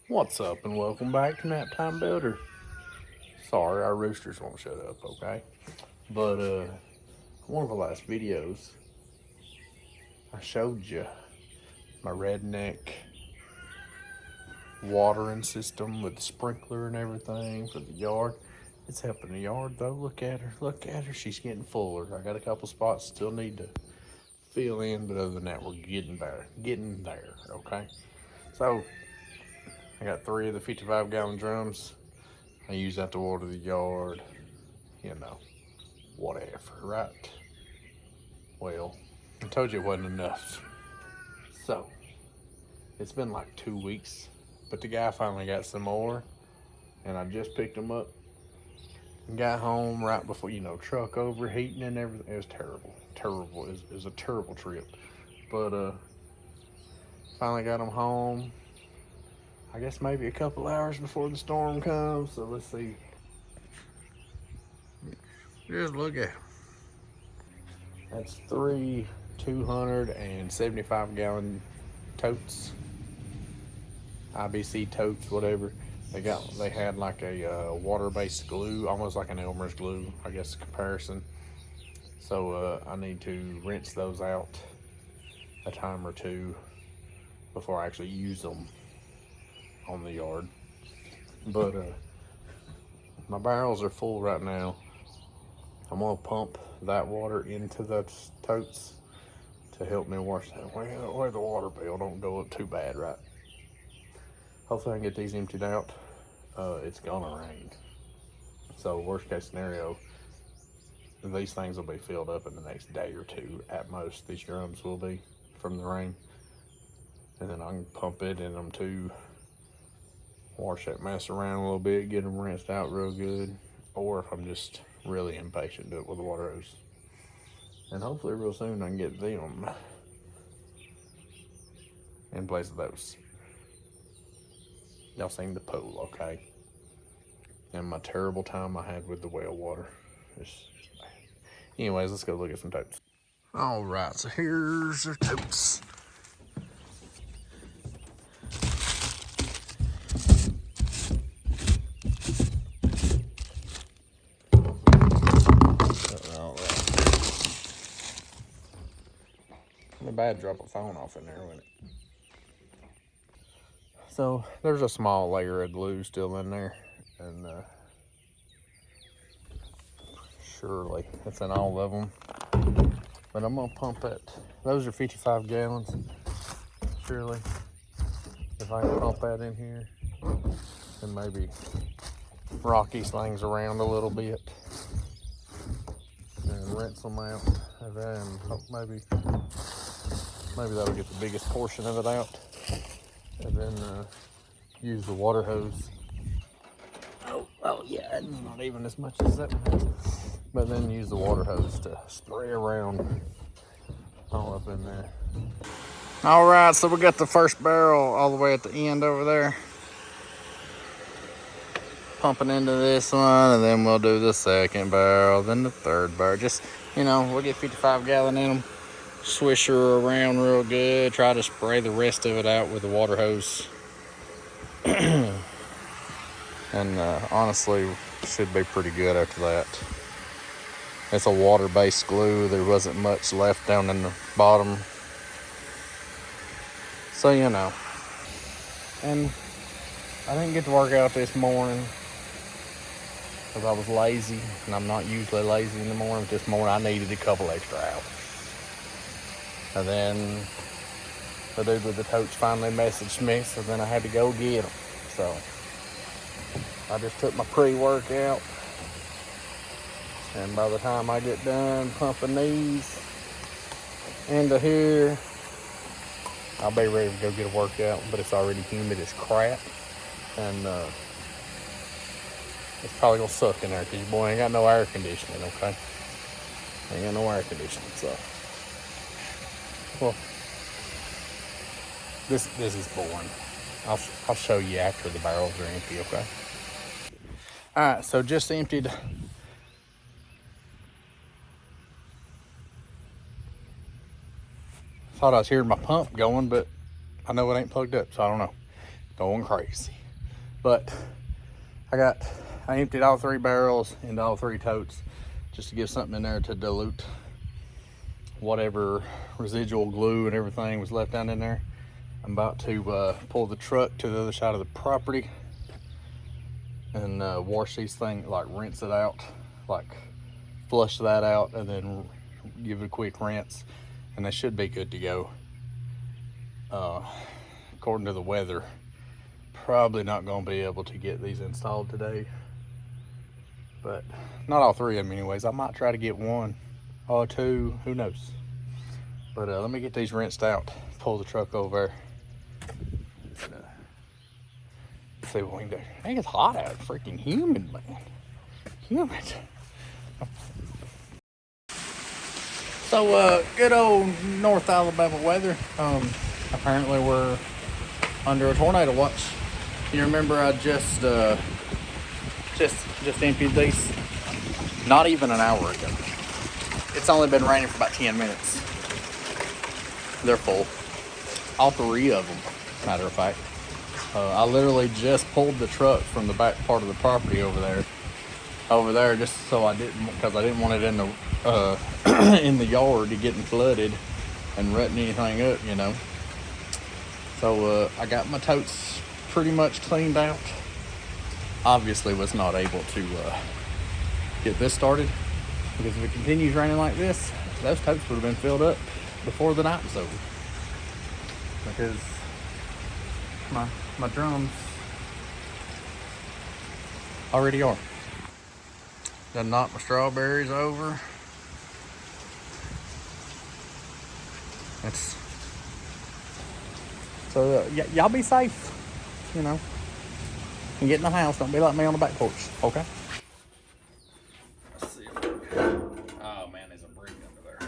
What's up and welcome back to Naptime Builder. Sorry, our roosters won't shut up, okay? But one of the last videos, I showed you my redneck watering system with the sprinkler and everything for the yard. It's helping the yard though. Look at her, she's getting fuller. I got a couple spots still need to fill in, but other than that, we're getting there, okay? So, I got 3 of the 55-gallon drums. I use that to water the yard, whatever, right? Well, I told you it wasn't enough. So, it's been like 2 weeks, but the guy finally got some more, and I just picked them up and got home right before, truck overheating and everything. It was terrible. It was a terrible trip. But, finally got them home. I guess maybe a couple hours before the storm comes, so let's see. Just look at them. That's 3 275-gallon totes, IBC totes, whatever. They had like a water-based glue, almost like an Elmer's glue, I guess, comparison. So I need to rinse those out a time or two before I actually use them on the yard. But my barrels are full right now. I'm gonna pump that water into the totes to help me wash that where the water bill don't go up too bad, right? Hopefully I can get these emptied out. It's gonna rain. So worst case scenario, these things will be filled up in the next day or two at most. These drums will be from the rain. And then I can pump it in them too. Wash that mess around a little bit, get them rinsed out real good. Or if I'm just really impatient, do it with a water hose. And hopefully real soon I can get them in place of those. Y'all seen the pool, okay? And my terrible time I had with the well water. Anyways, let's go look at some totes. All right, so here's our totes. Bad drop a phone off in there, wouldn't it? So there's a small layer of glue still in there, and surely it's in all of them. But I'm gonna pump it. Those are 55 gallons. Surely, if I can pump that in here, and maybe rock these things around a little bit and rinse them out, and then maybe that'll get the biggest portion of it out, and then use the water hose. Oh yeah, it's not even as much as that one has. But then use the water hose to spray around all up in there. All right, so we got the first barrel all the way at the end over there. Pumping into this one, and then we'll do the second barrel, then the third barrel. Just, we'll get 55 gallon in them. Swish her around real good. Try to spray the rest of it out with the water hose. And honestly, should be pretty good after that. It's a water-based glue. There wasn't much left down in the bottom. So, And I didn't get to work out this morning because I was lazy. And I'm not usually lazy in the morning. This morning I needed a couple extra hours. And then the dude with the totes finally messaged me, so then I had to go get them. So I just took my pre-workout, and by the time I get done pumping these into here, I'll be ready to go get a workout. But it's already humid as crap, and it's probably gonna suck in there because your boy ain't got no air conditioning. Okay, ain't got no air conditioning, so. Well, this is boring. I'll show you after the barrels are empty, okay? All right, so just emptied. Thought I was hearing my pump going, but I know it ain't plugged up, so I don't know. Going crazy. But I emptied all 3 barrels into all 3 totes just to give something in there to dilute whatever residual glue and everything was left down in there. I'm about to pull the truck to the other side of the property and wash these things, like rinse it out, like flush that out, and then give it a quick rinse, and they should be good to go. According to the weather, probably not going to be able to get these installed today, but not all 3 of them anyways. I might try to get 1 or 2, who knows. But let me get these rinsed out, pull the truck over, and, see what we can do. I think it's hot out, freaking humid, man. Humid. So good old North Alabama weather. Apparently we're under a tornado watch. You remember I just emptied these not even an hour ago. It's only been raining for about 10 minutes. They're full. All 3 of them, matter of fact. I literally just pulled the truck from the back part of the property over there, just so because I didn't want it in the in the yard getting flooded and rutting anything up, you know. So I got my totes pretty much cleaned out. Obviously was not able to get this started, because if it continues raining like this, those totes would have been filled up before the night was over, because my drums already are. Done knocked my strawberries over. So y'all be safe, you know, and get in the house. Don't be like me on the back porch, okay? Let's see. Oh man, there's a brick under there.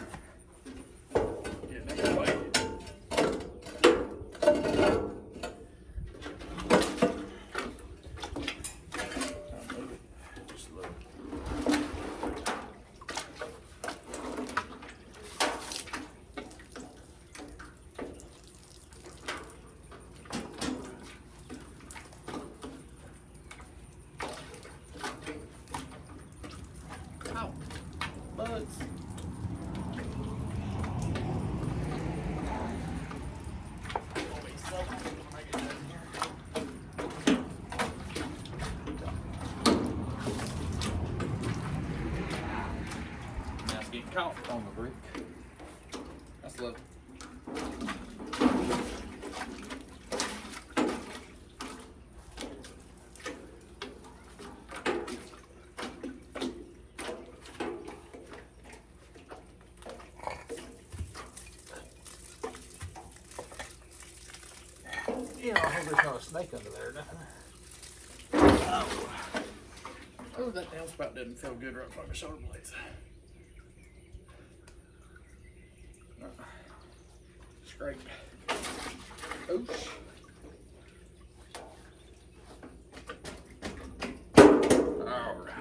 Getting in the way. Just a little. Ow, bugs. Now it's getting caught on the brick. That's lovely. You know, I hope there's not a snake under there, nothing. Oh, that downspout doesn't feel good right by my shoulder blades. Scrape. Oops. All right.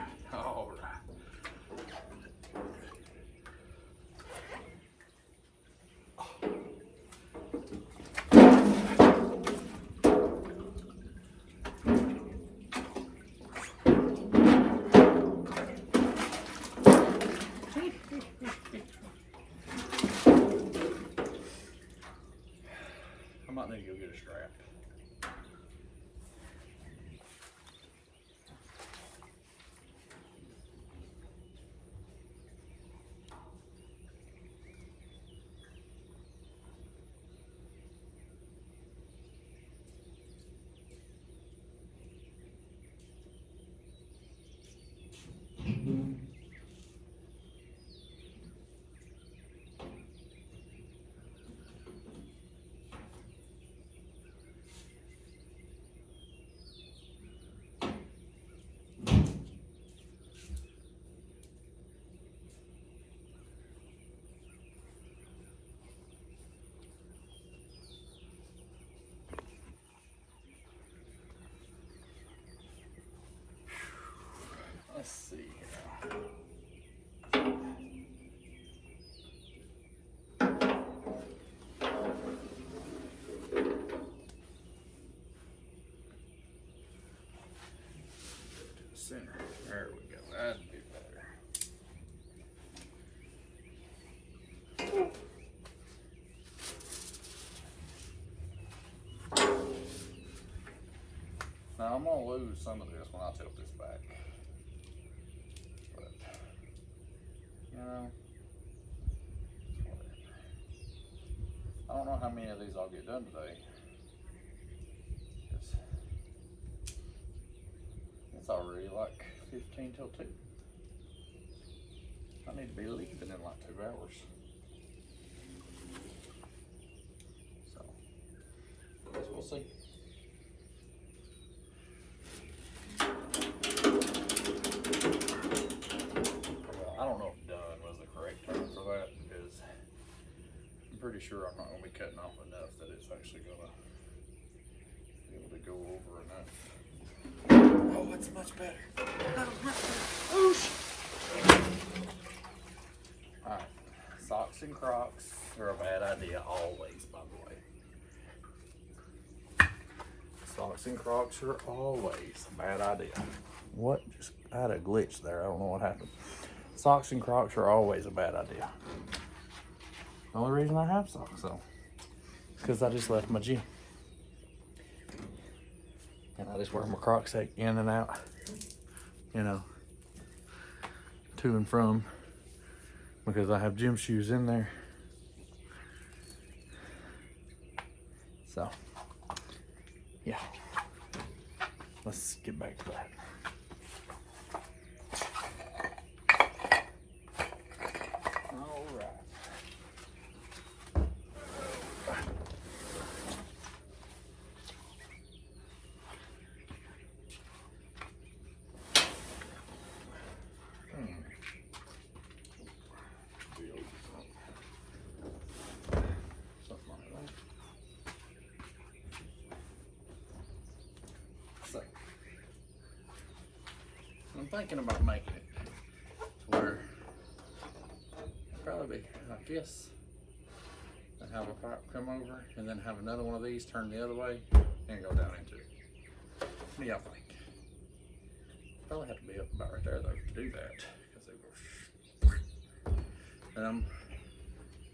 I might need to go get a strap. center. There we go. That'd be better. Now I'm gonna lose some of this when I tilt this back. But you know, whatever. I don't know how many of these I'll get done today. It's already like 15 till 2. I need to be leaving in like 2 hours. So, I guess we'll see. Well, I don't know if done was the correct term for that, because I'm pretty sure I'm not going to be cutting off enough that it's actually going to be able to go over enough. Oh, that's much better. Oh, shit. Alright, socks and Crocs are a bad idea always, by the way. Socks and Crocs are always a bad idea. What? Just, I had a glitch there. I don't know what happened. Socks and Crocs are always a bad idea. The only reason I have socks, though, is because I just left my gym. And I just wear my Crocs in and out, you know, to and from, because I have gym shoes in there. So, yeah, let's get back to that. All right. So, I'm thinking about making it to where I'll probably be like this, and have a pipe come over, and then have another one of these turn the other way and go down into it. What do y'all think? Probably have to be up about right there though to do that, because they go. And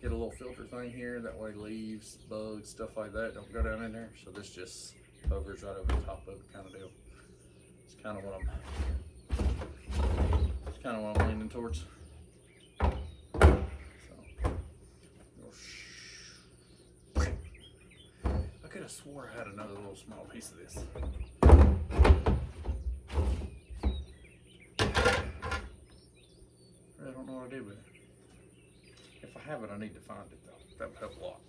get a little filter thing here, that way leaves, bugs, stuff like that don't go down in there. So this just hovers right over the top of it, kind of deal. It's kind of what I'm leaning towards. So, I could have swore I had another little small piece of this. I don't know what to do with it. If I have it, I need to find it though. That would help a lot.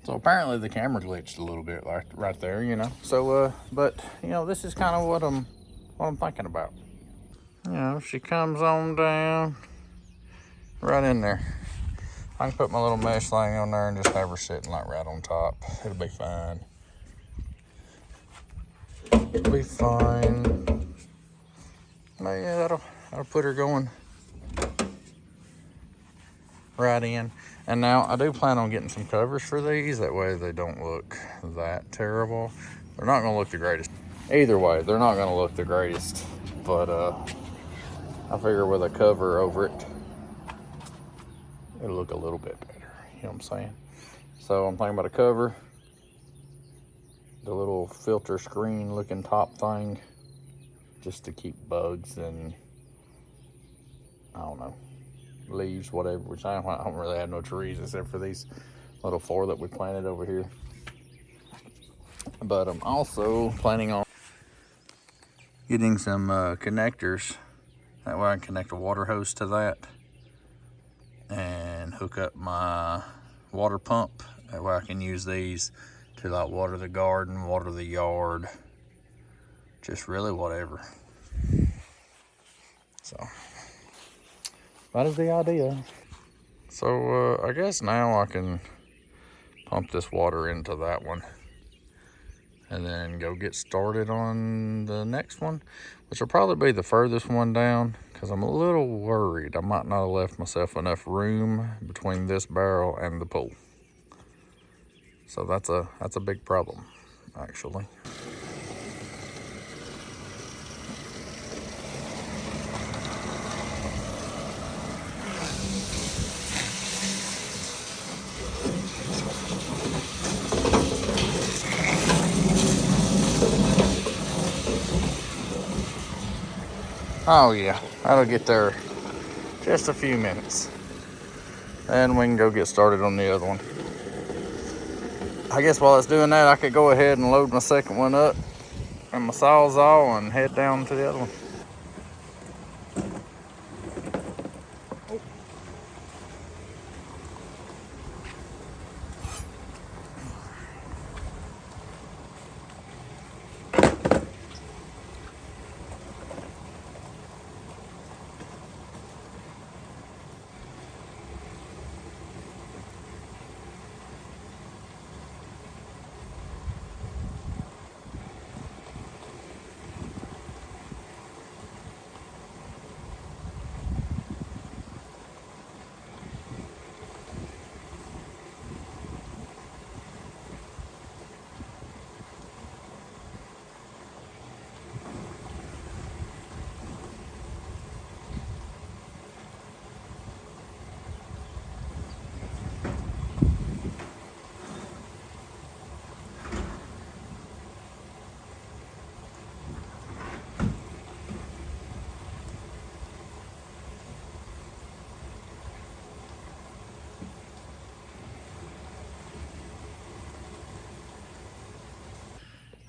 So apparently the camera glitched a little bit right there, you know. So but you know, this is kind of what I'm thinking about. You know, she comes on down right in there. I can put my little mesh thing on there and just have her sitting like right on top. It'll be fine. It'll be fine. But yeah, that'll put her going right in. And now I do plan on getting some covers for these. That way they don't look that terrible. They're not gonna look the greatest. Either way, they're not gonna look the greatest. But I figure with a cover over it, it'll look a little bit better. You know what I'm saying? So I'm thinking about a cover, the little filter screen looking top thing, just to keep bugs and I don't know, leaves, whatever, which I don't really have no trees except for these little 4 that we planted over here. But I'm also planning on getting some connectors. That way I can connect a water hose to that and hook up my water pump. That way I can use these to like water the garden, water the yard, just really whatever. So that is the idea. So I guess now I can pump this water into that one and then go get started on the next one, which will probably be the furthest one down, because I'm a little worried I might not have left myself enough room between this barrel and the pool. So that's a big problem, actually. Oh yeah, that'll get there just a few minutes. And we can go get started on the other one. I guess while it's doing that, I could go ahead and load my second one up and my sawzall and head down to the other one.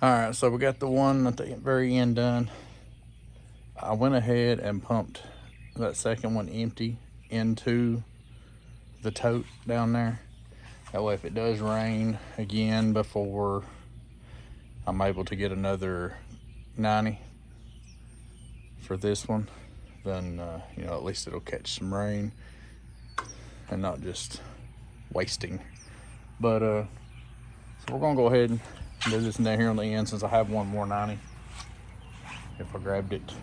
All right, so we got the one at the very end done. I went ahead and pumped that second one empty into the tote down there. That way if it does rain again before I'm able to get another 90 for this one, then you know, at least it'll catch some rain and not just wasting. But so we're gonna go ahead and do this down here on the end since I have one more 90. If I grabbed it,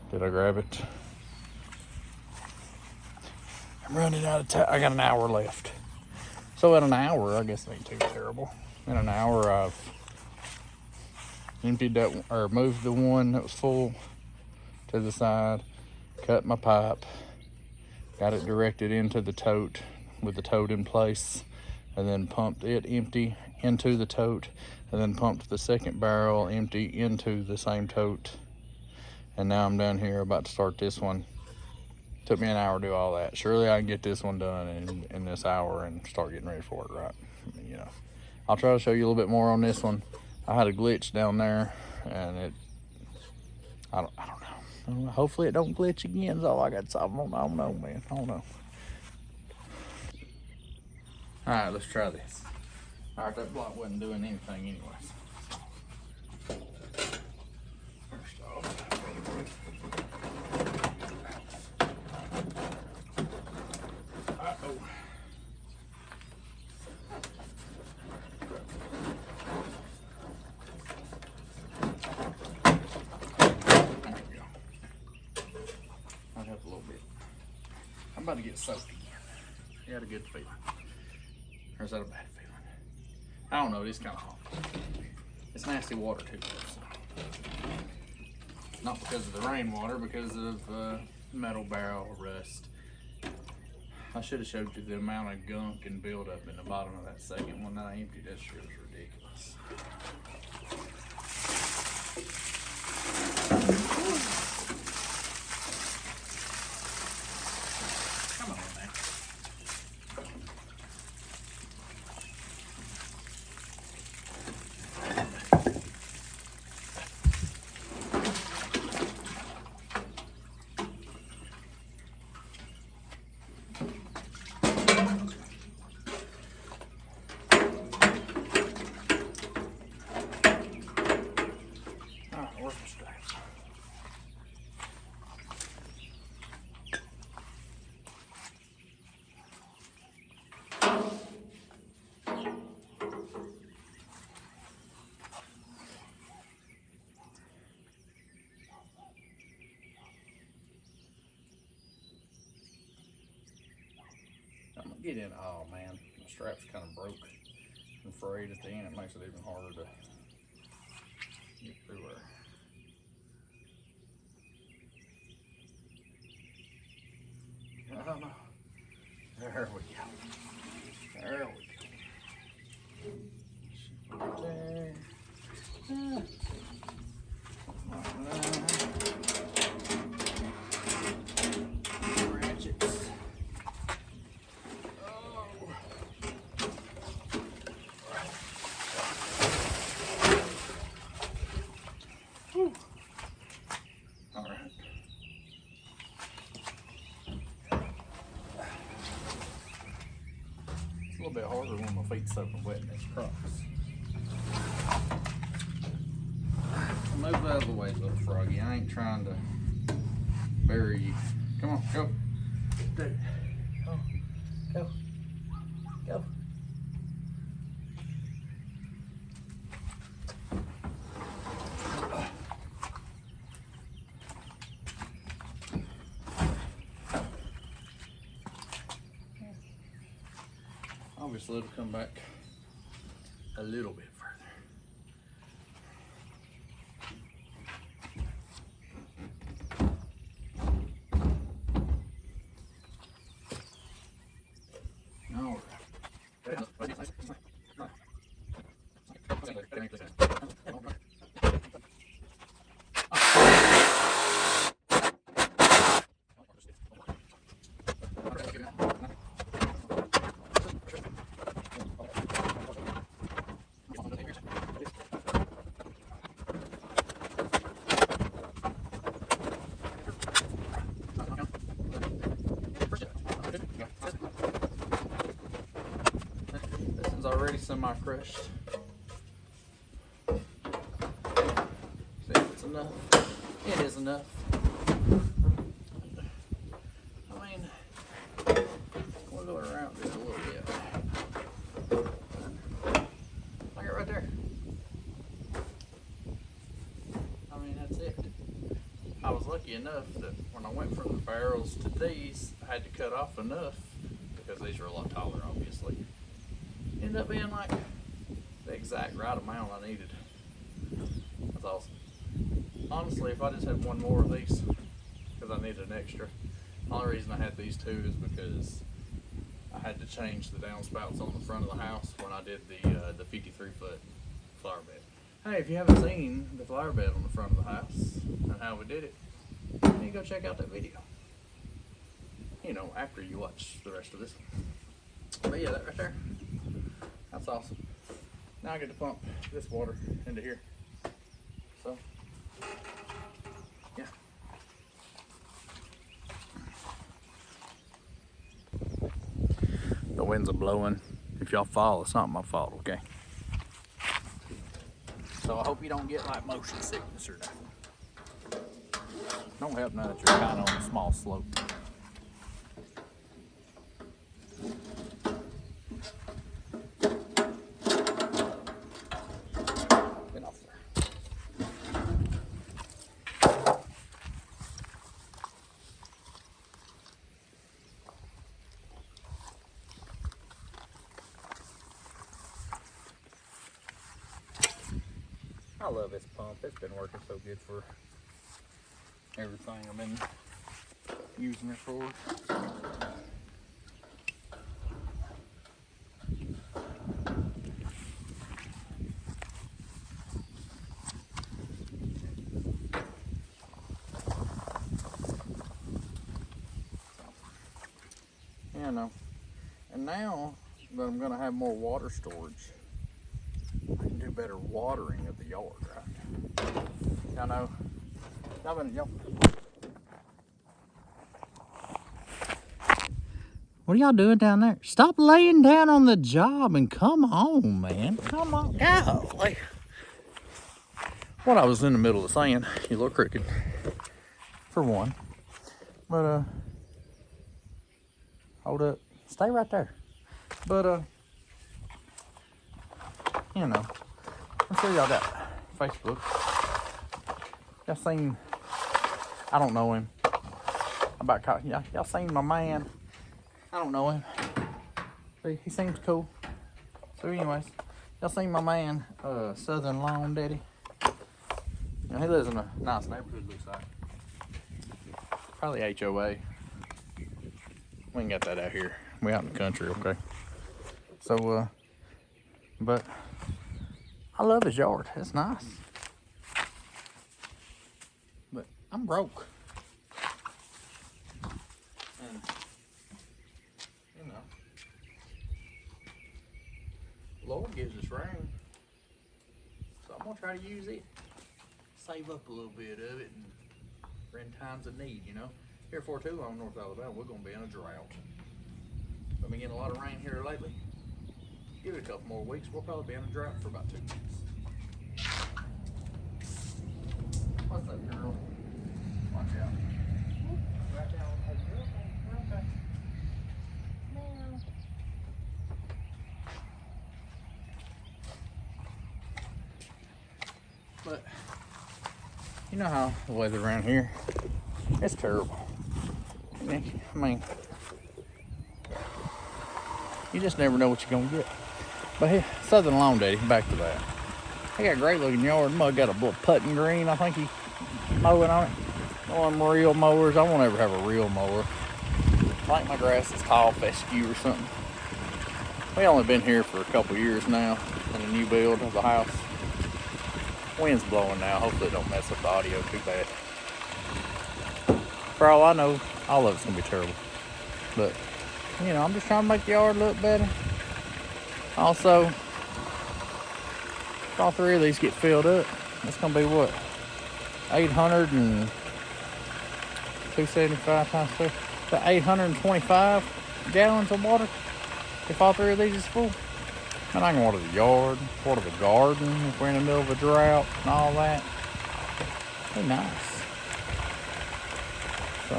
did I grab it? I'm running out of time. I got an hour left. So in an hour, I guess it ain't too terrible. In an hour, I've emptied that, or moved the one that was full to the side, cut my pipe, got it directed into the tote with the tote in place, and then pumped it empty into the tote, and then pumped the second barrel empty into the same tote. And now I'm down here about to start this one. Took me an hour to do all that. Surely I can get this one done in this hour and start getting ready for it, right? I mean, you know, I'll try to show you a little bit more on this one. I had a glitch down there, and I don't know. Hopefully it don't glitch again. Is all I got. I don't know, man. I don't know. All right, let's try this. All right, that block wasn't doing anything anyways. First off. Uh-oh. There we go. I'd have a little bit. I'm about to get soaked again. You had a good feeling. Or is that a bad feeling? I don't know, it's kind of hot. It's nasty water too, so. Not because of the rainwater, because of metal barrel rust. I should have showed you the amount of gunk and buildup in the bottom of that second one that I emptied. That sure was ridiculous. Come on, man. I'm gonna get in. Oh man, my strap's kind of broke. and frayed at the end, it makes it even harder to get through there. Oh no. There we go. There we go. Right there. Ratchets. Oh. All right. It's a little bit harder when my feet's soaking wet in these Crocs. Move out of the way, little froggy. I ain't trying to bury you. Come on, go. Dude. Come on. Go. Go. Obviously, it'll come back a little bit further. This one's already semi-crushed. See if it's enough. It is enough. I mean, we'll go around just a little bit. Like it right there. I mean, that's it. I was lucky enough that when I went from the barrels to these, I had to cut off enough because these are a lot taller, obviously. Ended up being like the exact right amount I needed. That's awesome. Honestly, if I just had one more of these, because I needed an extra. The only reason I had these two is because I had to change the downspouts on the front of the house when I did the 53-foot flower bed. Hey, if you haven't seen the flower bed on the front of the house and how we did it, you need to go check out that video. You know, after you watch the rest of this one. But yeah, that right there, that's awesome. Now I get to pump this water into here. So, yeah. The winds are blowing. If y'all fall, it's not my fault, okay? So I hope you don't get like motion sickness or nothing. Don't help now that you're kind of on a small slope. Get off there. I love this pump. It's been working so good for everything I've been using it for. You know, and now that I'm going to have more water storage, I can do better watering of the yard, right? Y'all know, what are y'all doing down there? Stop laying down on the job and come on, man. Come on, golly. What I was in the middle of saying, you look crooked, for one. But, hold up. Stay right there. But, you know, I'm sure y'all got Facebook. Y'all seen, I don't know him. Y'all seen my man. I don't know him. But he seems cool. So anyways, y'all seen my man, Southern Lawn Daddy? You know, he lives in a nice neighborhood, looks like. Probably HOA. We ain't got that out here. We out in the country, okay? So, but I love his yard. It's nice. But I'm broke. And, you know, Lord gives us rain. So I'm going to try to use it. Save up a little bit of it and for in times of need, you know. Here for too long, North Alabama, we're going to be in a drought. We've been getting a lot of rain here lately. Give it a couple more weeks, we'll probably be in a drought for about 2 months. What's up, girl? Watch out. Right down. Hey, girl. Okay. Meow. But, you know how the weather around here, it's terrible. I mean, you just never know what you're gonna get. But hey, Southern Lawn Daddy, back to that. He got a great looking yard. Mug got a little putting green. I think he mowing on it. One of them real mowers. I won't ever have a real mower. I think my grass is tall fescue or something. We only been here for a couple years now in a new build of the house. Wind's blowing now. Hopefully it don't mess up the audio too bad. For all I know, all of it's gonna be terrible. But you know, I'm just trying to make the yard look better. Also, if all 3 of these get filled up, that's gonna be what? 800 and 275 times 2. So 825 gallons of water if all 3 of these is full. And I can water the yard, water the garden if we're in the middle of a drought and all that. Be nice. So,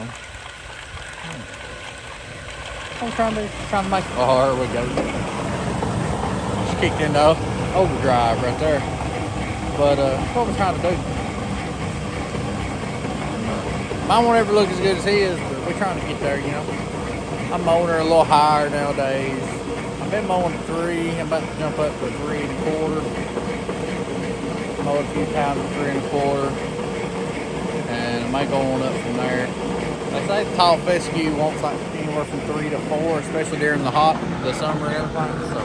I'm trying to make. Oh, here we go. Just kicked into overdrive right there. But what we're trying to do. Mine won't ever look as good as his, but we're trying to get there, you know. I'm mowing her a little higher nowadays. I've been mowing 3. I'm about to jump up to 3 1/4. Mowed a few times at 3 1/4. And I may go on up from there. They say the tall fescue wants like anywhere from 3 to 4, especially during the summer and everything. So,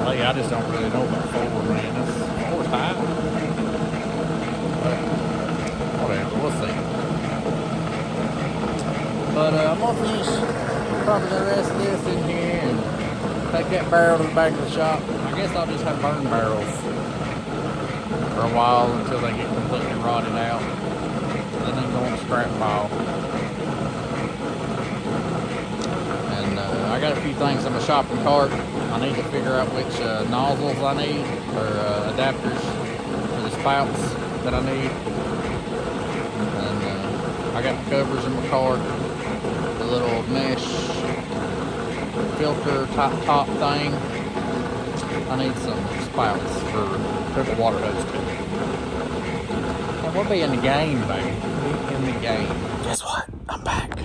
I just don't really know about 4, man. That's 4's high. But whatever, we'll see. But I'm gonna finish probably the rest of this in here and take that barrel to the back of the shop. I guess I'll just have burn barrels for a while until they get completely rotted out. And then go on the scrap pile. And I got a few things in my shopping cart. I need to figure out which nozzles I need, or adapters for the spouts that I need. And I got the covers in my cart, the little mesh filter top thing. I need some spouts for put the water hose to. And we'll be in the game, baby. In the game. Guess what? I'm back.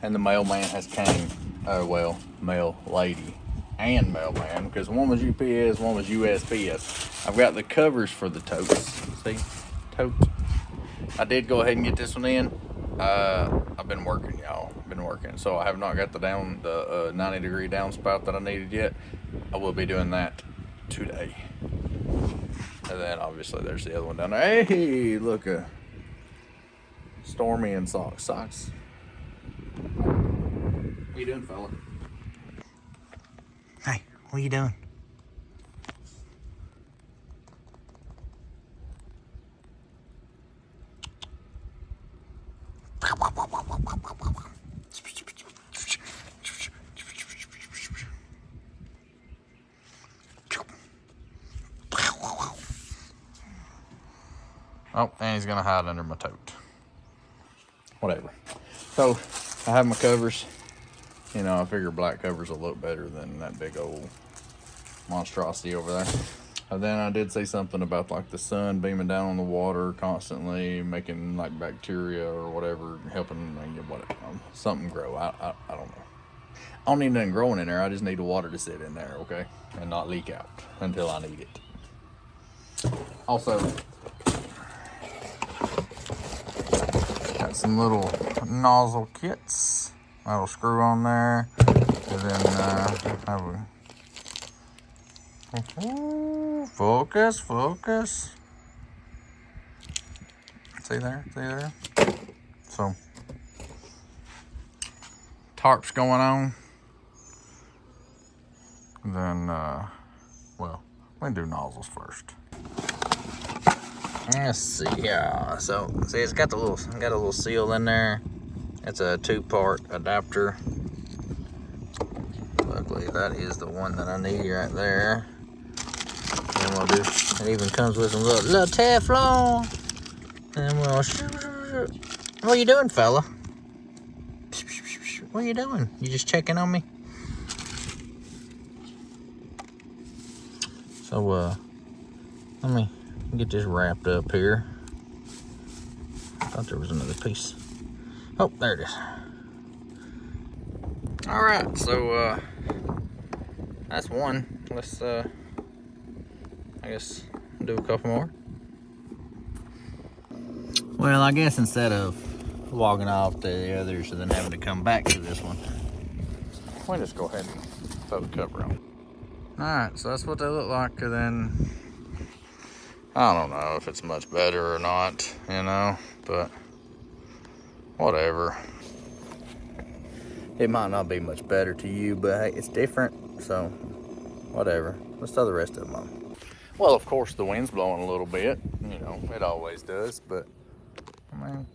And the mailman has came. Oh well, mail lady and mailman, because one was UPS, one was USPS. I've got the covers for the totes. See? Tote. I did go ahead and get this one in. I've been working, y'all. Been working. So I have not got the 90-degree downspout that I needed yet. I will be doing that today. And then obviously there's the other one down there. Hey, look, Stormy and Socks. What you doing, fella? Hey, what are you doing? Oh, and he's gonna hide under my tote. Whatever. So, I have my covers. You know, I figure black covers will look better than that big old monstrosity over there. And then I did say something about like the sun beaming down on the water constantly, making like bacteria or whatever, helping something grow. I don't know. I don't need nothing growing in there. I just need the water to sit in there, okay, and not leak out until I need it. Also, got some little nozzle kits that'll screw on there, and then focus. See there. So, tarps going on. And then, well, we can do nozzles first. Let's see, yeah. So, see, it's got a little seal in there. It's a 2-part adapter. Luckily, that is the one that I need right there. And we'll do. It even comes with some little Teflon. And we'll shoot. What are you doing, fella? What are you doing? You just checking on me? So, let me get this wrapped up here. I thought there was another piece. Oh, there it is. All right, so that's one. Let's I guess do a couple more. Well, I guess instead of walking off to the others and then having to come back to this one, we'll just go ahead and throw the cover on. All right, so that's what they look like. And then I don't know if it's much better or not, but whatever. It might not be much better to you, but hey, it's different, so whatever. Let's throw the rest of them on. Well, of course, the wind's blowing a little bit. It always does, but I mean,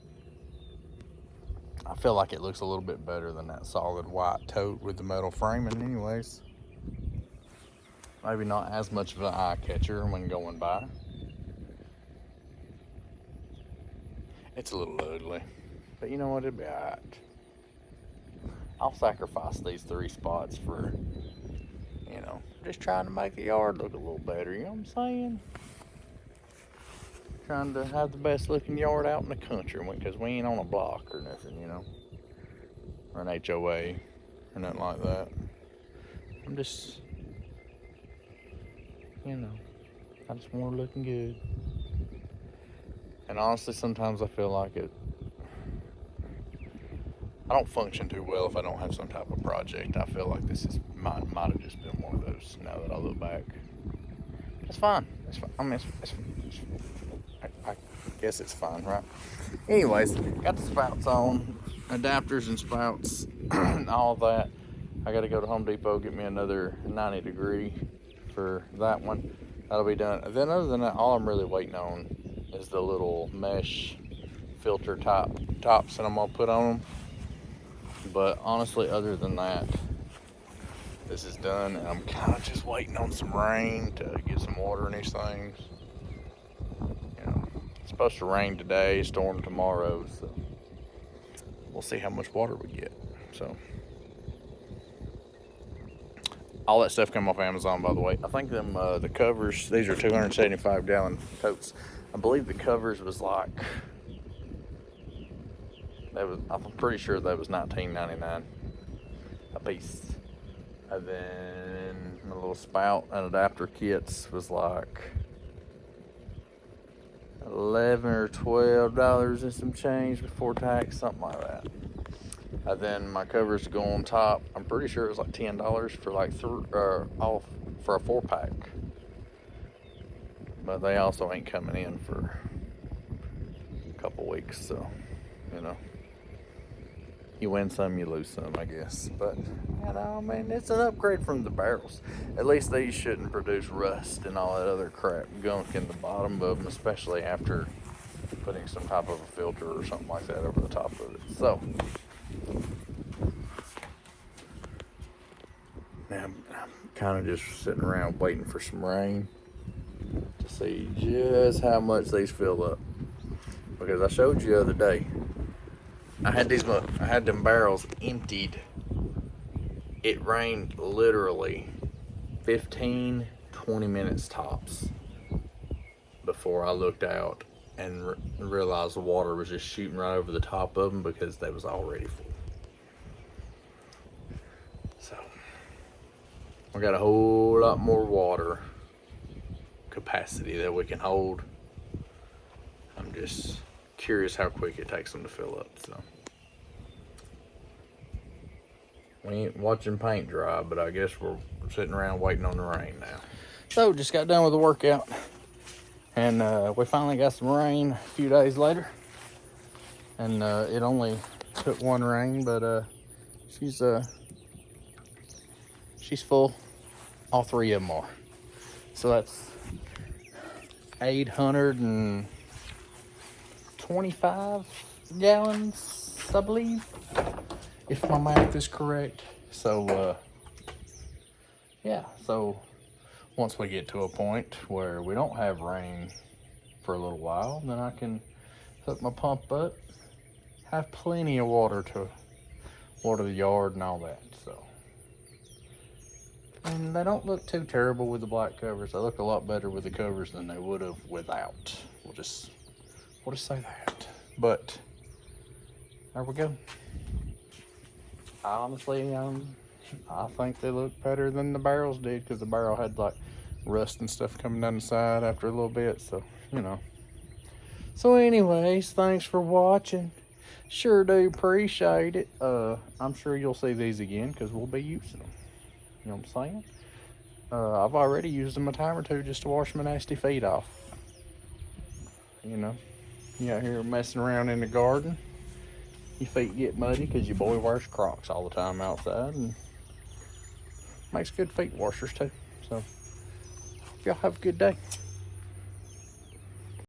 I feel like it looks a little bit better than that solid white tote with the metal framing anyways. Maybe not as much of an eye catcher when going by. It's a little ugly, but you know what, it'll be all right. I'll sacrifice these 3 spots for, just trying to make the yard look a little better, you know what I'm saying? Trying to have the best looking yard out in the country, because we ain't on a block or nothing, or an HOA or nothing like that. I'm just, I just want it looking good. And honestly, sometimes I feel like I don't function too well if I don't have some type of project. I feel like this might have just been one of those now that I look back. It's fine. It's fine. I mean, I guess it's fine, right? Anyways, got the spouts on, adapters and spouts, and all that. I got to go to Home Depot, get me another 90 degree for that one. That'll be done. And then other than that, all I'm really waiting on is the little mesh filter tops that I'm gonna put on them. But honestly, other than that, this is done, and I'm kind of just waiting on some rain to get some water in these things. It's supposed to rain today, storm tomorrow, so we'll see how much water we get. So all that stuff came off Amazon, by the way. I think the covers, these are 275 gallon totes. I believe the covers was like, I'm pretty sure that was $19.99 a piece. And then my little spout and adapter kits was like $11 or $12 and some change before tax, something like that. And then my covers to go on top, I'm pretty sure it was like $10 for like off for a 4-pack. But they also ain't coming in for a couple weeks, so you win some, you lose some, I guess. But I mean, it's an upgrade from the barrels. At least these shouldn't produce rust and all that other crap gunk in the bottom of them, especially after putting some type of a filter or something like that over the top of it. So now I'm kind of just sitting around waiting for some rain to see just how much these fill up, because I showed you the other day I had them barrels emptied. It rained literally 15-20 minutes tops, before I looked out and realized the water was just shooting right over the top of them because they was already full. So we got a whole lot more water capacity that we can hold. I'm just curious how quick it takes them to fill up. So we ain't watching paint dry, but I guess we're sitting around waiting on the rain now. So just got done with the workout, and we finally got some rain a few days later. And it only took one rain, but she's full. All three of them are. So that's 825 gallons, I believe, if my math is correct. So yeah, so once we get to a point where we don't have rain for a little while, then I can hook my pump up, have plenty of water to water the yard and all that. So, and they don't look too terrible with the black covers. They look a lot better with the covers than they would have without. We'll just say that. But there we go. Honestly, I think they look better than the barrels did, because the barrel had like rust and stuff coming down the side after a little bit. So, you know. So anyways, thanks for watching. Sure do appreciate it. I'm sure you'll see these again because we'll be using them. You know what I'm saying? I've already used them a time or two just to wash my nasty feet off. You know, you out here messing around in the garden, your feet get muddy because your boy wears Crocs all the time outside, and makes good feet washers too. So, y'all have a good day.